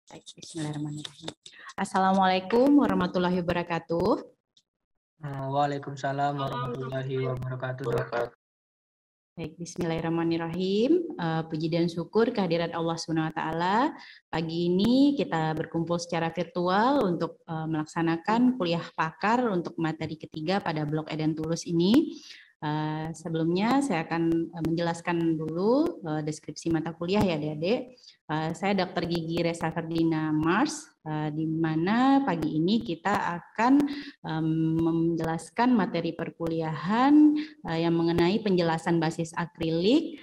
Baik, bismillahirrahmanirrahim. Assalamualaikum warahmatullahi wabarakatuh. Waalaikumsalam warahmatullahi wabarakatuh. Baik, bismillahirrahmanirrahim. Puji dan syukur kehadirat Allah SWT. Pagi ini kita berkumpul secara virtual untuk melaksanakan kuliah pakar untuk materi ketiga pada blok Eden Tulus ini. Sebelumnya saya akan menjelaskan dulu deskripsi mata kuliah ya adik-adik. Saya Dr. Gigi Resa Ferdina Mars, di mana pagi ini kita akan menjelaskan materi perkuliahan yang mengenai penjelasan basis akrilik,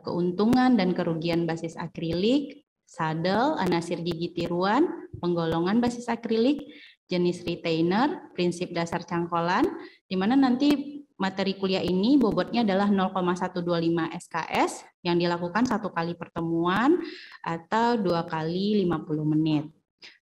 keuntungan dan kerugian basis akrilik, sadel, anasir gigi tiruan, penggolongan basis akrilik, jenis retainer, prinsip dasar cangkolan, di mana nanti materi kuliah ini bobotnya adalah 0,125 SKS yang dilakukan 1 kali pertemuan atau 2 kali 50 menit.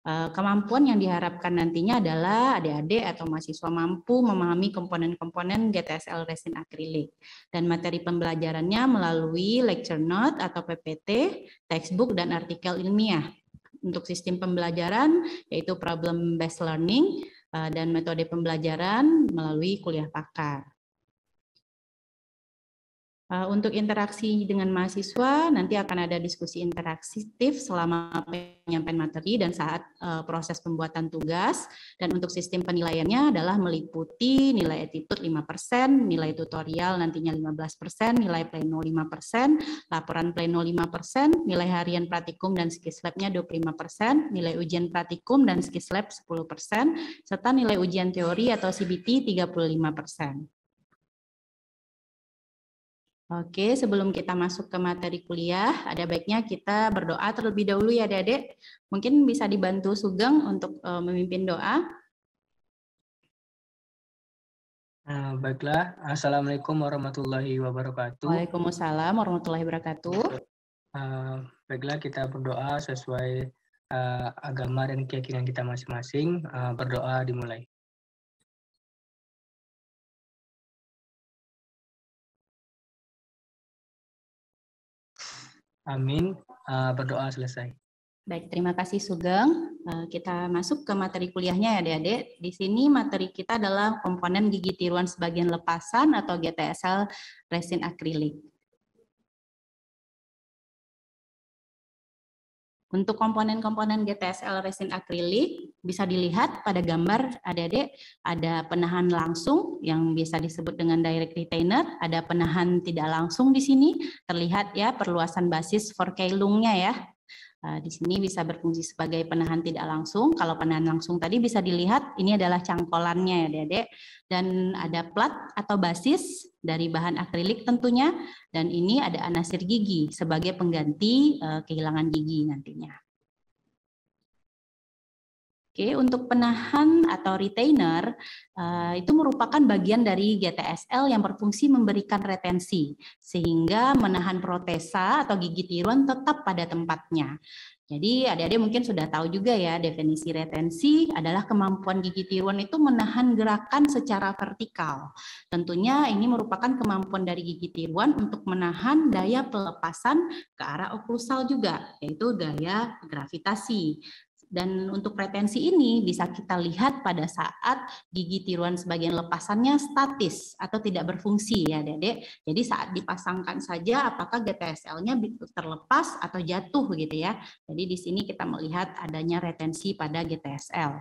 Kemampuan yang diharapkan nantinya adalah adik-adik atau mahasiswa mampu memahami komponen-komponen GTSL resin akrilik. Dan materi pembelajarannya melalui lecture note atau PPT, textbook, dan artikel ilmiah. Untuk sistem pembelajaran yaitu problem based learning dan metode pembelajaran melalui kuliah pakar. Untuk interaksi dengan mahasiswa, nanti akan ada diskusi interaktif selama penyampaian materi dan saat proses pembuatan tugas. Dan untuk sistem penilaiannya adalah meliputi nilai attitude 5%, nilai tutorial nantinya 15%, nilai pleno 5%, laporan pleno 5%, nilai harian praktikum dan skislabnya 25%, nilai ujian praktikum dan skislab 10%, serta nilai ujian teori atau CBT 35%. Oke, sebelum kita masuk ke materi kuliah, ada baiknya kita berdoa terlebih dahulu ya adik-adik. Mungkin bisa dibantu Sugeng untuk memimpin doa. Baiklah, Assalamualaikum warahmatullahi wabarakatuh. Waalaikumsalam warahmatullahi wabarakatuh. Baiklah, kita berdoa sesuai agama dan keyakinan kita masing-masing. Berdoa dimulai. Amin. Berdoa selesai. Baik, terima kasih Sugeng. Kita masuk ke materi kuliahnya ya adik-adik. Di sini materi kita adalah komponen gigi tiruan sebagian lepasan atau GTSL resin akrilik. Untuk komponen-komponen GTSL resin akrilik bisa dilihat pada gambar adik-adik, ada penahan langsung yang bisa disebut dengan direct retainer, ada penahan tidak langsung di sini, terlihat ya perluasan basis forkelungnya ya. Di sini bisa berfungsi sebagai penahan tidak langsung. Kalau penahan langsung tadi bisa dilihat ini adalah cangkolannya ya adik-adik. Dan ada plat atau basis dari bahan akrilik tentunya. Dan ini ada anasir gigi sebagai pengganti kehilangan gigi nantinya. Oke, untuk penahan atau retainer itu merupakan bagian dari GTSL yang berfungsi memberikan retensi sehingga menahan protesa atau gigi tiruan tetap pada tempatnya. Jadi adik-adik mungkin sudah tahu juga ya definisi retensi adalah kemampuan gigi tiruan itu menahan gerakan secara vertikal. Tentunya ini merupakan kemampuan dari gigi tiruan untuk menahan daya pelepasan ke arah oklusal juga, yaitu daya gravitasi. Dan untuk retensi ini bisa kita lihat pada saat gigi tiruan sebagian lepasannya statis atau tidak berfungsi ya adik-adik. Jadi saat dipasangkan saja apakah GTSL-nya terlepas atau jatuh gitu ya. Jadi di sini kita melihat adanya retensi pada GTSL.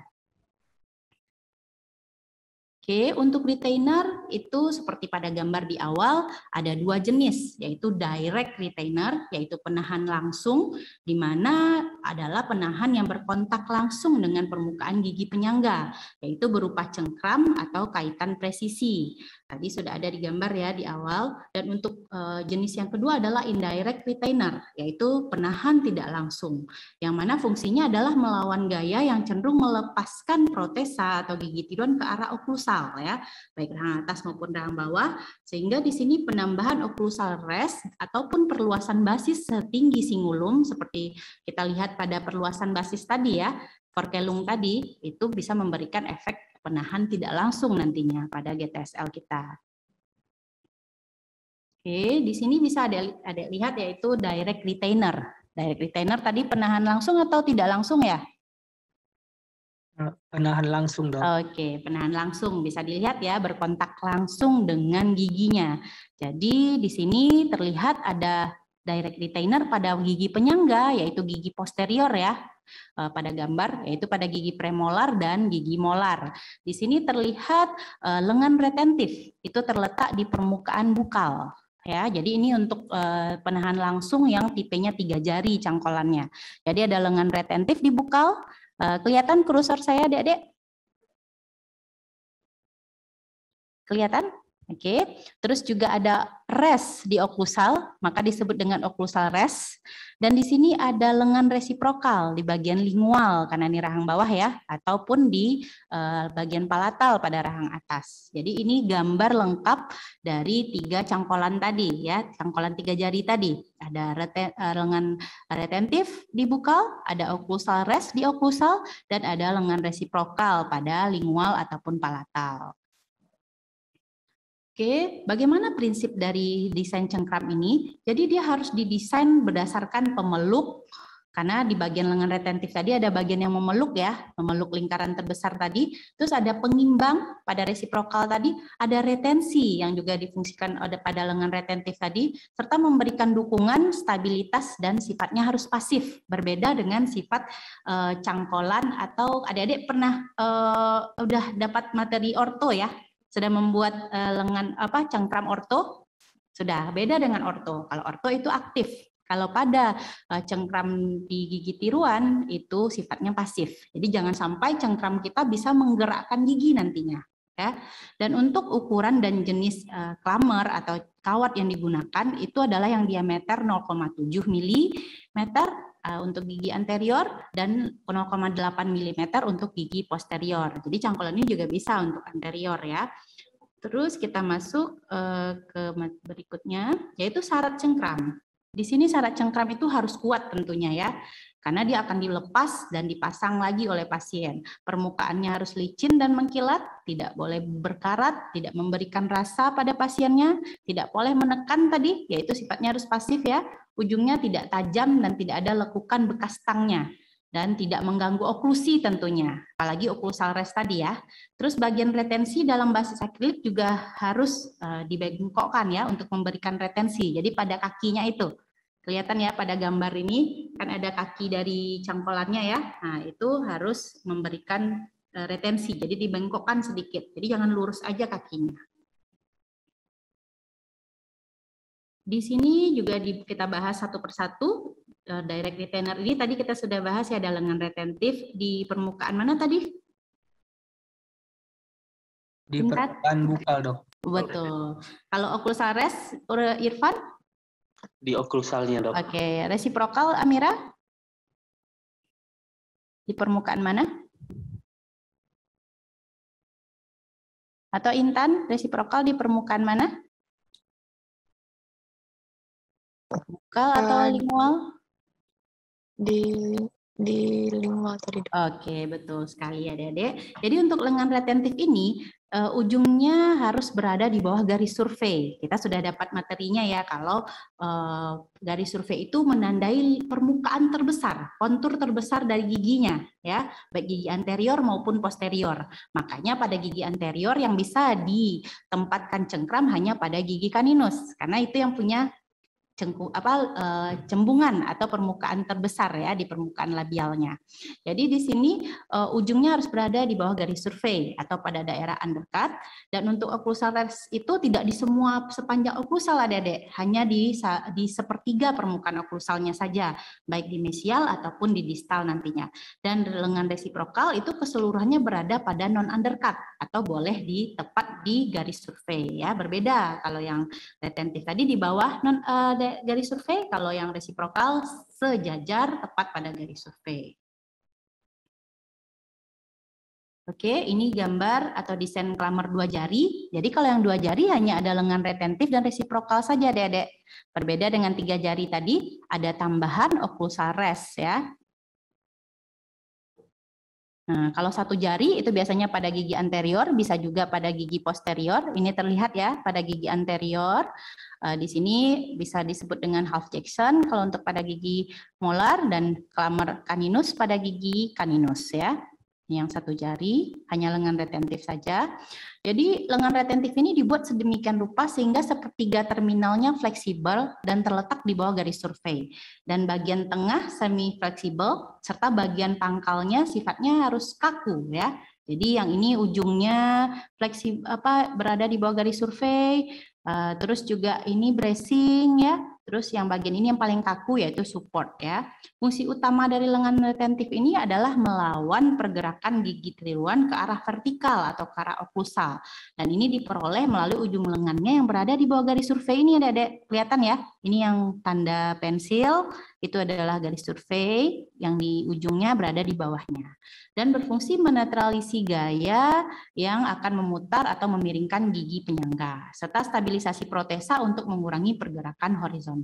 Oke, untuk retainer itu seperti pada gambar di awal ada 2 jenis, yaitu direct retainer, yaitu penahan langsung, di mana adalah penahan yang berkontak langsung dengan permukaan gigi penyangga, yaitu berupa cengkram atau kaitan presisi. Tadi sudah ada di gambar ya di awal. Dan untuk jenis yang kedua adalah indirect retainer, yaitu penahan tidak langsung, yang mana fungsinya adalah melawan gaya yang cenderung melepaskan protesa atau gigi tiruan ke arah oklusal ya, baik rahang atas maupun rahang bawah, sehingga di sini penambahan oklusal rest ataupun perluasan basis setinggi singulum seperti kita lihat pada perluasan basis tadi ya, forkelung tadi, itu bisa memberikan efek penahan tidak langsung nantinya pada GTSL kita. Oke, di sini bisa ada lihat yaitu direct retainer. Direct retainer tadi penahan langsung atau tidak langsung ya? Penahan langsung, Dok. Oke, penahan langsung bisa dilihat ya, berkontak langsung dengan giginya. Jadi di sini terlihat ada direct retainer pada gigi penyangga, yaitu gigi posterior ya, pada gambar, yaitu pada gigi premolar dan gigi molar. Di sini terlihat lengan retentif, itu terletak di permukaan bukal. Ya, jadi ini untuk penahan langsung yang tipenya 3 jari cangkolannya. Jadi ada lengan retentif di bukal. Kelihatan kursor saya, Adik-adik? Kelihatan? Oke. Terus juga ada res di oklusal, maka disebut dengan oklusal res. Dan di sini ada lengan resiprokal di bagian lingual, karena ini rahang bawah ya, ataupun di bagian palatal pada rahang atas. Jadi ini gambar lengkap dari 3 cangkolan tadi ya, cangkolan 3 jari tadi. Ada lengan retentif di bukal, ada oklusal res di oklusal, dan ada lengan resiprokal pada lingual ataupun palatal. Oke, bagaimana prinsip dari desain cengkram ini? Jadi dia harus didesain berdasarkan pemeluk, karena di bagian lengan retentif tadi ada bagian yang memeluk ya, memeluk lingkaran terbesar tadi, terus ada pengimbang pada resiprokal tadi, ada retensi yang juga difungsikan pada lengan retentif tadi, serta memberikan dukungan, stabilitas, dan sifatnya harus pasif, berbeda dengan sifat cangkolan atau adik-adik pernah udah dapat materi orto ya? Sudah membuat lengan cengkram orto? Sudah, beda dengan orto. Kalau orto itu aktif. Kalau pada cengkram di gigi tiruan itu sifatnya pasif. Jadi jangan sampai cengkram kita bisa menggerakkan gigi nantinya. Ya. Dan untuk ukuran dan jenis klamer atau kawat yang digunakan itu adalah yang diameter 0,7 mm untuk gigi anterior dan 0,8 mm untuk gigi posterior. Jadi cangkolan ini juga bisa untuk anterior ya. Terus kita masuk ke berikutnya, yaitu syarat cengkram. Di sini syarat cengkram itu harus kuat tentunya ya, karena dia akan dilepas dan dipasang lagi oleh pasien. Permukaannya harus licin dan mengkilat, tidak boleh berkarat, tidak memberikan rasa pada pasiennya, tidak boleh menekan tadi, yaitu sifatnya harus pasif ya, ujungnya tidak tajam dan tidak ada lekukan bekas tangnya. Dan tidak mengganggu oklusi tentunya, apalagi oklusal res tadi ya. Terus bagian retensi dalam basis akrilik juga harus dibengkokkan ya untuk memberikan retensi. Jadi pada kakinya itu, kelihatan ya pada gambar ini, kan ada kaki dari cangkolannya ya. Nah itu harus memberikan retensi, jadi dibengkokkan sedikit. Jadi jangan lurus aja kakinya. Di sini juga kita bahas satu persatu. Direct retainer ini tadi kita sudah bahas ya, ada lengan retentif di permukaan mana tadi? Di permukaan bukal, Dok. Betul. Kalau oklusal res, Irfan? Di oklusalnya, Dok. Oke, resiprokal Amira? Di permukaan mana? Atau Intan, resiprokal di permukaan mana? Bukal atau lingual? Di lingual tadi. Oke, betul sekali ya, Dede. Jadi untuk lengan retentif ini ujungnya harus berada di bawah garis survei. Kita sudah dapat materinya ya, kalau garis survei itu menandai permukaan terbesar, kontur terbesar dari giginya ya, baik gigi anterior maupun posterior. Makanya pada gigi anterior yang bisa ditempatkan cengkram hanya pada gigi caninus, karena itu yang punya cembungan atau permukaan terbesar ya di permukaan labialnya. Jadi di sini ujungnya harus berada di bawah garis survei atau pada daerah undercut, dan untuk oklusal res itu tidak di semua sepanjang oklusal Adik-adik, hanya di sepertiga permukaan oklusalnya saja, baik di mesial ataupun di distal nantinya. Dan lengan resiprokal itu keseluruhannya berada pada non undercut atau boleh tepat di garis survei ya, berbeda kalau yang retentif tadi di bawah garis survei, kalau yang resiprokal sejajar tepat pada garis survei. Oke, ini gambar atau desain klamer 2 jari. Jadi kalau yang 2 jari hanya ada lengan retentif dan resiprokal saja, Adik-adik. Berbeda dengan 3 jari tadi, ada tambahan oklusal res ya. Nah, kalau satu jari itu biasanya pada gigi anterior, bisa juga pada gigi posterior. Ini terlihat ya pada gigi anterior. Di sini bisa disebut dengan half Jackson kalau untuk pada gigi molar, dan clamer caninus pada gigi caninus ya. Yang satu jari hanya lengan retentif saja. Jadi lengan retentif ini dibuat sedemikian rupa sehingga sepertiga terminalnya fleksibel dan terletak di bawah garis survei. Dan bagian tengah semi fleksibel serta bagian pangkalnya sifatnya harus kaku ya. Jadi yang ini ujungnya fleksibel berada di bawah garis survei. Terus juga ini bracing ya. Terus yang bagian ini yang paling kaku yaitu support ya. Fungsi utama dari lengan retentif ini adalah melawan pergerakan gigi tiruan ke arah vertikal atau ke arah oklusal. Dan ini diperoleh melalui ujung lengannya yang berada di bawah garis survei ini, Adik-adik. Kelihatan ya? Ini yang tanda pensil, itu adalah garis survei yang di ujungnya berada di bawahnya. Dan berfungsi menetralisi gaya yang akan memutar atau memiringkan gigi penyangga, serta stabilisasi protesa untuk mengurangi pergerakan horizontal.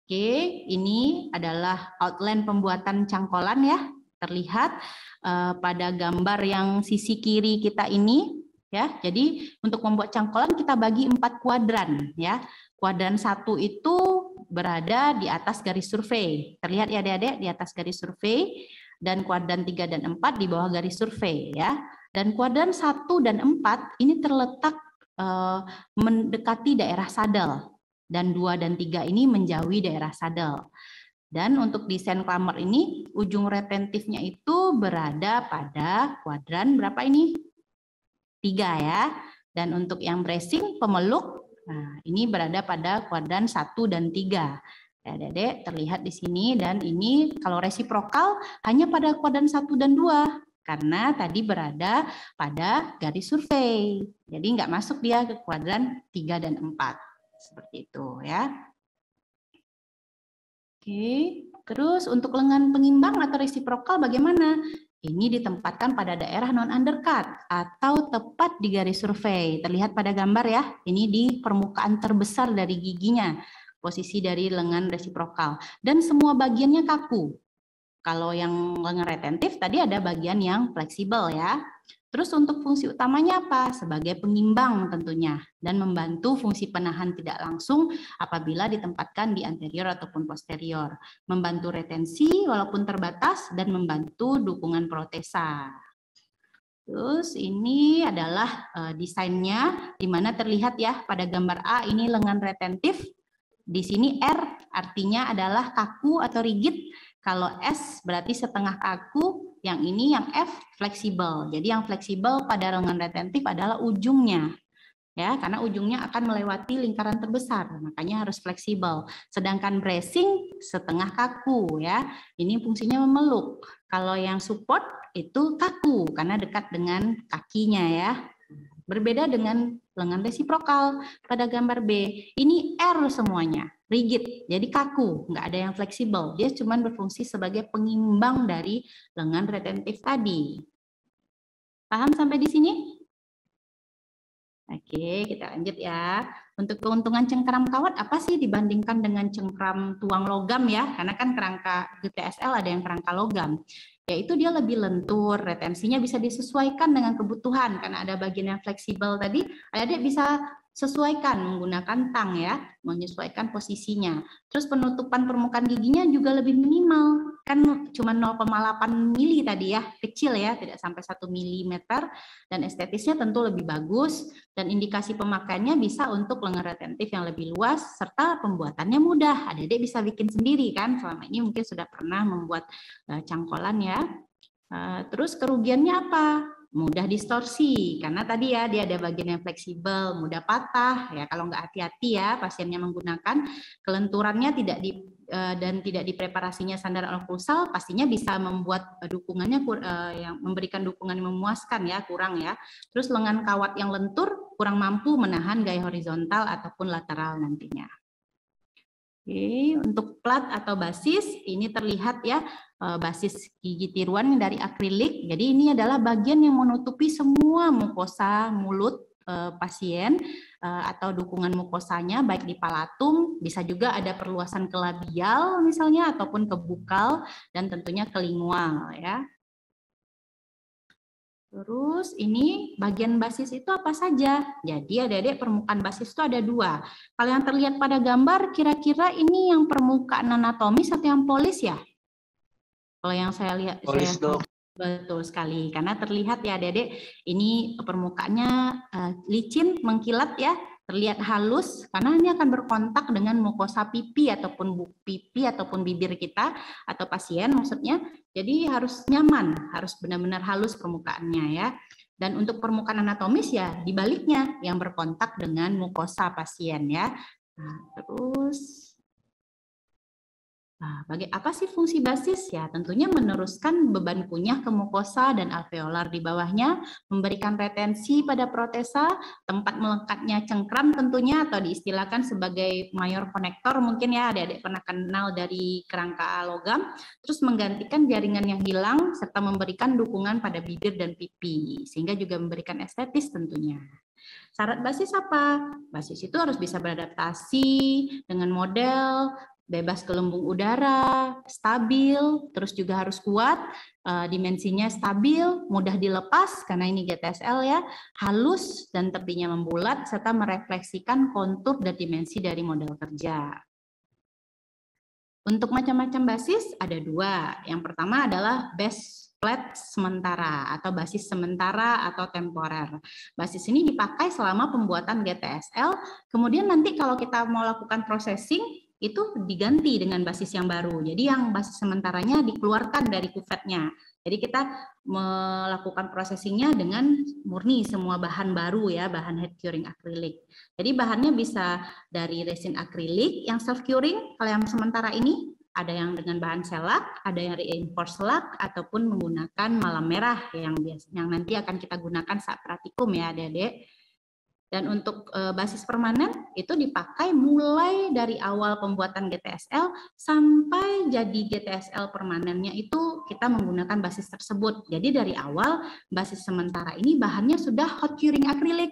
Oke, ini adalah outline pembuatan cangkolan ya, terlihat pada gambar yang sisi kiri kita ini ya. Jadi untuk membuat cangkolan kita bagi 4 kuadran ya. Kuadran 1 itu berada di atas garis survei. Terlihat ya Adik-adik, di atas garis survei, dan kuadran 3 dan 4 di bawah garis survei ya. Dan kuadran 1 dan 4 ini terletak mendekati daerah saddle. Dan 2 dan 3 ini menjauhi daerah saddle. Dan untuk desain clamer ini, ujung retentifnya itu berada pada kuadran berapa ini? 3 ya. Dan untuk yang bracing, pemeluk, nah ini berada pada kuadran 1 dan 3. Ya, Dedek terlihat di sini, dan ini kalau resiprokal hanya pada kuadran 1 dan 2. Karena tadi berada pada garis survei. Jadi nggak masuk dia ke kuadran 3 dan 4. Seperti itu ya. Oke, terus untuk lengan pengimbang atau resiprokal bagaimana? Ini ditempatkan pada daerah non-undercut atau tepat di garis survei. Terlihat pada gambar ya, ini di permukaan terbesar dari giginya, posisi dari lengan resiprokal. Dan semua bagiannya kaku. Kalau yang lengan retentif tadi ada bagian yang fleksibel ya. Terus untuk fungsi utamanya apa? Sebagai pengimbang tentunya, dan membantu fungsi penahan tidak langsung apabila ditempatkan di anterior ataupun posterior. Membantu retensi walaupun terbatas dan membantu dukungan protesa. Terus ini adalah desainnya, di mana terlihat ya pada gambar A ini lengan retentif. Di sini R artinya adalah kaku atau rigid. Kalau S berarti setengah kaku, yang ini yang F fleksibel. Jadi yang fleksibel pada lengan retentif adalah ujungnya. Ya, karena ujungnya akan melewati lingkaran terbesar, makanya harus fleksibel. Sedangkan bracing setengah kaku ya. Ini fungsinya memeluk. Kalau yang support itu kaku karena dekat dengan kakinya ya. Berbeda dengan lengan resiprokal pada gambar B. Ini R semuanya, rigid, jadi kaku, nggak ada yang fleksibel. Dia cuma berfungsi sebagai pengimbang dari lengan retentif tadi. Paham sampai di sini? Oke, kita lanjut ya. Untuk keuntungan cengkram kawat apa sih dibandingkan dengan cengkram tuang logam ya? Karena kan kerangka GTSL ada yang kerangka logam. Yaitu dia lebih lentur, retensinya bisa disesuaikan dengan kebutuhan karena ada bagian yang fleksibel tadi, adik bisa sesuaikan menggunakan tang ya, menyesuaikan posisinya. Terus penutupan permukaan giginya juga lebih minimal, kan cuma 0,8 mili tadi ya, kecil ya, tidak sampai 1 mm, dan estetisnya tentu lebih bagus, dan indikasi pemakaiannya bisa untuk lengan retentif yang lebih luas, serta pembuatannya mudah. Adik-adik bisa bikin sendiri kan, selama ini mungkin sudah pernah membuat cangkolan ya. Terus kerugiannya apa? Mudah distorsi, karena tadi ya dia ada bagian yang fleksibel, mudah patah ya kalau nggak hati-hati ya pasiennya menggunakan, kelenturannya dan tidak dipreparasinya sandar oklusal, pastinya bisa membuat dukungannya yang memberikan dukungan yang memuaskan ya, kurang ya. Terus lengan kawat yang lentur kurang mampu menahan gaya horizontal ataupun lateral nantinya. Oke, untuk plat atau basis ini terlihat ya, basis gigi tiruan dari akrilik. Jadi ini adalah bagian yang menutupi semua mukosa mulut pasien atau dukungan mukosanya baik di palatum, bisa juga ada perluasan ke labial misalnya ataupun ke bukal, dan tentunya ke lingual ya. Terus ini bagian basis itu apa saja? Jadi adik-adik permukaan basis itu ada dua. Kalau yang terlihat pada gambar, kira-kira ini yang permukaan anatomis atau yang polis ya? Kalau yang saya lihat, Polis, Dok. betul sekali. Karena terlihat ya adik-adik, ini permukaannya licin, mengkilat ya, terlihat halus karena ini akan berkontak dengan mukosa pipi ataupun bibir kita atau pasien maksudnya. Jadi harus nyaman, harus benar-benar halus permukaannya ya. Dan untuk permukaan anatomis ya dibaliknya yang berkontak dengan mukosa pasien ya. Nah, terus apa sih fungsi basis? Ya, tentunya meneruskan beban kunyah ke mukosa dan alveolar di bawahnya, memberikan retensi pada protesa, tempat melekatnya cengkram tentunya, atau diistilahkan sebagai mayor konektor, mungkin ya adik-adik pernah kenal dari kerangka logam, terus menggantikan jaringan yang hilang, serta memberikan dukungan pada bibir dan pipi, sehingga juga memberikan estetis tentunya. Syarat basis apa? Basis itu harus bisa beradaptasi dengan model, bebas gelembung udara, stabil, terus juga harus kuat, dimensinya stabil, mudah dilepas karena ini GTSL ya, halus dan tepinya membulat serta merefleksikan kontur dan dimensi dari model kerja. Untuk macam-macam basis ada dua. Yang pertama adalah base plate sementara atau basis sementara atau temporer. Basis ini dipakai selama pembuatan GTSL, kemudian nanti kalau kita mau lakukan processing, itu diganti dengan basis yang baru. Jadi yang basis sementaranya dikeluarkan dari kuvetnya. Jadi kita melakukan processingnya dengan murni semua bahan baru ya, bahan head curing akrilik. Jadi bahannya bisa dari resin akrilik yang self curing, kalau yang sementara ini ada yang dengan bahan selak, ada yang reinforced selak, ataupun menggunakan malam merah yang nanti akan kita gunakan saat praktikum ya adik-adik. Dan untuk basis permanen itu dipakai mulai dari awal pembuatan GTSL sampai jadi GTSL permanennya itu kita menggunakan basis tersebut. Jadi dari awal basis sementara ini bahannya sudah hot curing akrilik.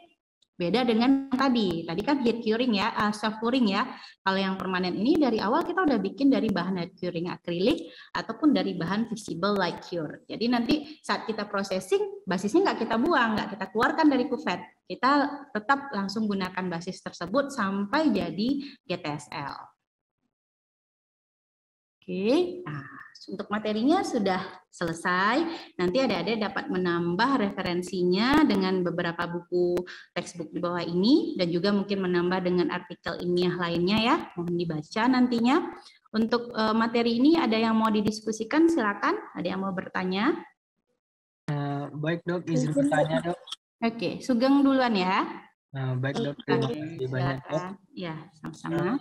Beda dengan tadi kan heat curing ya, soft curing ya. Kalau yang permanen ini dari awal kita udah bikin dari bahan heat curing akrilik ataupun dari bahan visible light cure. Jadi nanti saat kita processing, basisnya nggak kita buang, nggak kita keluarkan dari kuvet. Kita tetap langsung gunakan basis tersebut sampai jadi GTSL. Oke, nah untuk materinya sudah selesai. Nanti adik-adik dapat menambah referensinya dengan beberapa buku textbook di bawah ini dan juga mungkin menambah dengan artikel ilmiah lainnya ya. Mohon dibaca nantinya. Untuk materi ini ada yang mau didiskusikan, silakan. Ada yang mau bertanya? Baik dok, izin bertanya dok. Oke, Sugeng duluan ya. Baik dok, terima kasih banyak dok. Ya, sama-sama.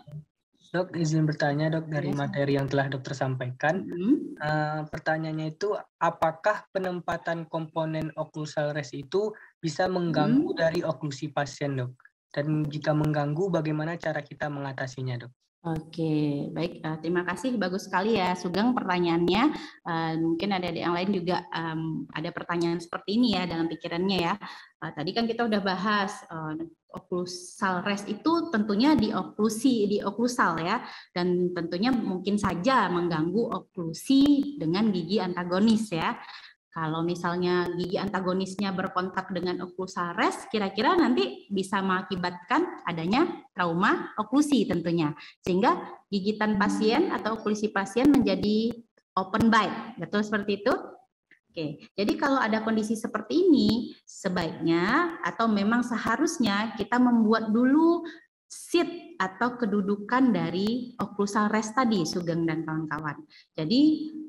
Dok, izin bertanya dok dari materi yang telah dokter sampaikan. Pertanyaannya itu, apakah penempatan komponen occlusal rest itu bisa mengganggu dari oklusi pasien dok? Dan jika mengganggu, bagaimana cara kita mengatasinya dok? Oke, baik. Terima kasih. Bagus sekali ya, Sugeng pertanyaannya. Mungkin ada yang lain juga ada pertanyaan seperti ini ya dalam pikirannya ya. Tadi kan kita udah bahas occlusal rest itu tentunya di occlusal ya, dan tentunya mungkin saja mengganggu oklusi dengan gigi antagonis ya. Kalau misalnya gigi antagonisnya berkontak dengan occlusal rest, kira-kira nanti bisa mengakibatkan adanya trauma oklusi tentunya. Sehingga gigitan pasien atau oklusi pasien menjadi open bite. Betul seperti itu? Oke, jadi kalau ada kondisi seperti ini, sebaiknya atau memang seharusnya kita membuat dulu seat atau kedudukan dari occlusal rest tadi, Sugeng dan kawan-kawan. Jadi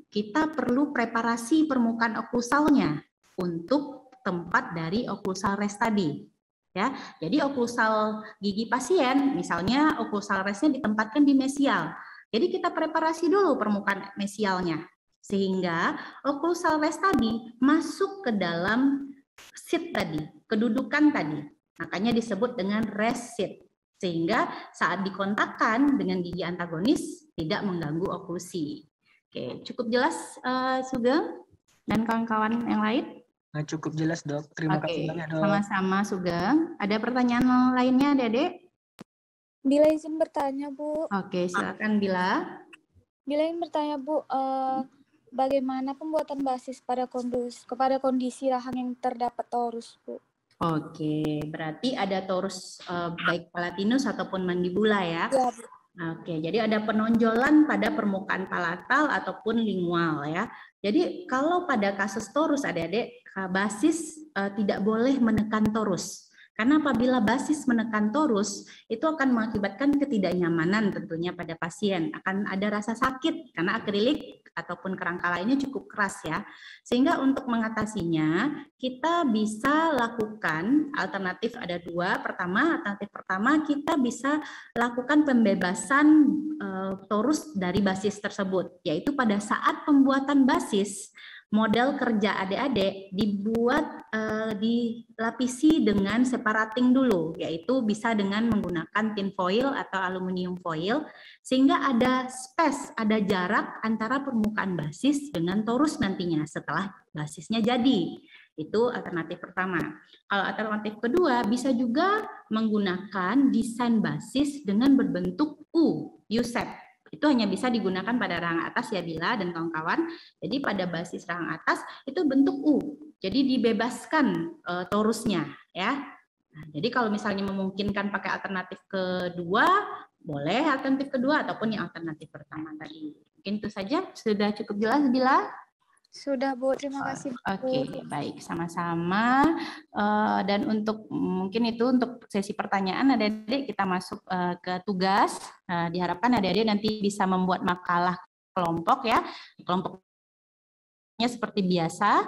kita perlu preparasi permukaan okklusalnya untuk tempat dari occlusal rest tadi. Ya, jadi okklusal gigi pasien, misalnya occlusal restnya ditempatkan di mesial. Jadi kita preparasi dulu permukaan mesialnya, sehingga occlusal rest tadi masuk ke dalam seat tadi, kedudukan tadi. Makanya disebut dengan rest seat. Sehingga saat dikontakkan dengan gigi antagonis tidak mengganggu oklusi. Oke, cukup jelas Sugeng dan kawan-kawan yang lain? Cukup jelas dok, terima kasih banyak dok. Sama-sama Sugeng. Ada pertanyaan lainnya Dede? Bila izin bertanya Bu. Oke, silakan Bila. Bila ingin bertanya Bu, bagaimana pembuatan basis kepada kondisi rahang yang terdapat torus, Bu? Oke, berarti ada torus baik palatinus ataupun mandibula ya? Ya, Bu. Oke, jadi ada penonjolan pada permukaan palatal ataupun lingual ya. Jadi kalau pada kasus torus adik-adik, basis tidak boleh menekan torus. Karena apabila basis menekan torus, itu akan mengakibatkan ketidaknyamanan tentunya pada pasien. Akan ada rasa sakit karena akrilik ataupun kerangka lainnya cukup keras ya. Sehingga untuk mengatasinya, kita bisa lakukan alternatif ada dua. Alternatif pertama kita bisa lakukan pembebasan torus dari basis tersebut. Yaitu pada saat pembuatan basis, model kerja adik-adik dibuat dilapisi dengan separating dulu, yaitu bisa dengan menggunakan tin foil atau aluminium foil, sehingga ada space, ada jarak antara permukaan basis dengan torus nantinya setelah basisnya jadi. Itu alternatif pertama. Kalau alternatif kedua, bisa juga menggunakan desain basis dengan berbentuk U-shape. Itu hanya bisa digunakan pada rahang atas ya Bila dan kawan-kawan. Jadi pada basis rahang atas itu bentuk U. Jadi dibebaskan torusnya ya. Nah, jadi kalau misalnya memungkinkan pakai alternatif kedua, boleh alternatif kedua ataupun yang alternatif pertama tadi. Mungkin itu saja. Sudah cukup jelas Bila? Sudah, Bu. Terima kasih, Bu. Oke, baik. Sama-sama. Dan untuk mungkin itu untuk sesi pertanyaan, adik-adik kita masuk ke tugas. Diharapkan adik-adik nanti bisa membuat makalah kelompok ya. Kelompoknya seperti biasa,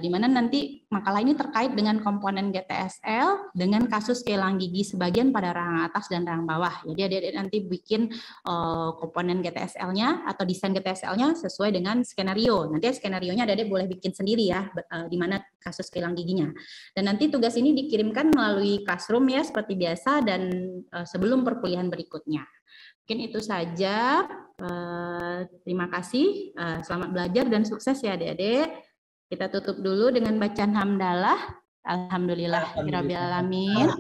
di mana nanti makalah ini terkait dengan komponen GTSL dengan kasus kehilangan gigi sebagian pada rahang atas dan rahang bawah. Jadi adik-adik nanti bikin komponen GTSL-nya atau desain GTSL-nya sesuai dengan skenario. Nanti skenario-nya adik-adik boleh bikin sendiri ya, di mana kasus kehilangan giginya. Dan nanti tugas ini dikirimkan melalui classroom ya seperti biasa dan sebelum perkuliahan berikutnya. Mungkin itu saja. Terima kasih. Selamat belajar dan sukses ya adik-adik. Kita tutup dulu dengan bacaan hamdalah. Alhamdulillahirabbil alamin.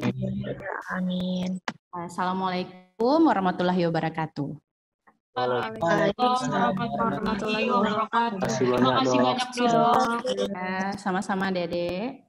Amin. Assalamualaikum warahmatullahi wabarakatuh. Waalaikumsalam warahmatullahi wabarakatuh. Terima kasih banyak, Dok. Sama-sama adik-adik.